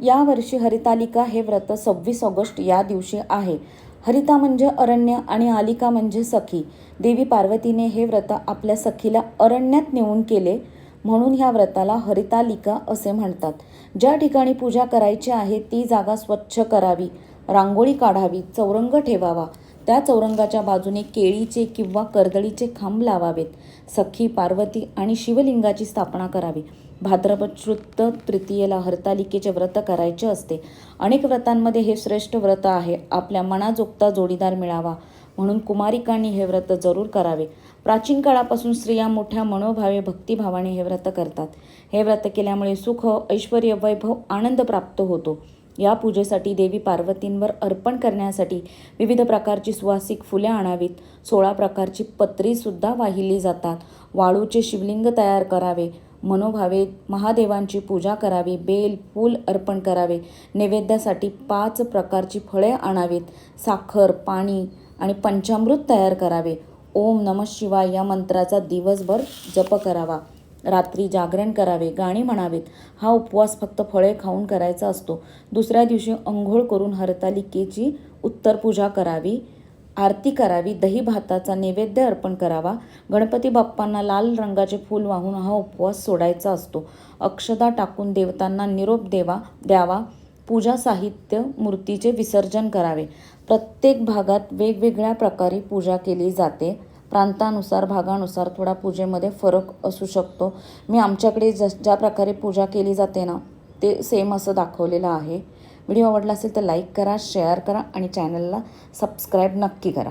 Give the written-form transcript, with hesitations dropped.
यावर्षी हरितालिका हे व्रत 26 ऑगस्ट या दिवशी आहे. हरिता म्हणजे अरण्य आणि आलिका म्हणजे सखी. देवी पार्वतीने हे व्रत आपल्या सखीला अरण्यात नेऊन केले, म्हणून ह्या व्रताला हरितालिका असे म्हणतात. ज्या ठिकाणी पूजा करायची आहे ती जागा स्वच्छ करावी, रांगोळी काढावी, चौरंग ठेवावा. त्या चौरंगाच्या बाजूने केळीचे किंवा कर्दळीचे खांब लावावेत. सखी पार्वती आणि शिवलिंगाची स्थापना करावी. भाद्रपद शुद्ध तृतीयेला हरतालिकेचे व्रत करायचे असते. अनेक व्रतांमध्ये हे श्रेष्ठ व्रत आहे. आपल्या मनाजोगता जोडीदार मिळावा म्हणून कुमारिकांनी हे व्रत जरूर करावे. प्राचीन काळापासून स्त्रिया मोठ्या मनोभावे भक्तिभावाने हे व्रत करतात. हे व्रत केल्यामुळे सुख, ऐश्वर्य, वैभव, आनंद प्राप्त होतो. या पूजेसाठी देवी पार्वतींवर अर्पण करण्यासाठी विविध प्रकारची सुवासिक फुले आणावीत. 16 प्रकारची पत्रीसुद्धा वाहिली जातात. वाळूचे शिवलिंग तयार करावे. मनोभावे महादेवांची पूजा करावी. बेल फूल अर्पण करावे. नैवेद्यासाठी 5 प्रकारची फळे आणावीत. साखर, पाणी आणि पंचामृत तयार करावे. ओम नमः शिवाय या मंत्राचा दिवसभर जप करावा. रात्री जागरण करावे, गाणी म्हणावीत. हा उपवास फक्त फळे खाऊन करायचा असतो. दुसऱ्या दिवशी अंघोळ करून हरतालिकेची उत्तर पूजा करावी, आरती करावी, दही भाताचा नैवेद्य अर्पण करावा. गणपती बाप्पांना लाल रंगाचे फूल वाहून हा उपवास सोडायचा असतो. अक्षदा टाकून देवतांना निरोप द्यावा. पूजा साहित्य मूर्तीचे विसर्जन करावे. प्रत्येक भागात वेगवेगळ्या प्रकारे पूजा केली जाते. प्रांतानुसार, भागानुसार थोडा पूजेमध्ये फरक असू शकतो. मी आमच्याकडे ज्या प्रकारे पूजा केली जाते ना, ते सेम असं दाखवलेलं आहे. व्हिडिओ आवडला असेल तर लाईक करा, शेअर करा आणि चॅनलला सबस्क्राईब नक्की करा.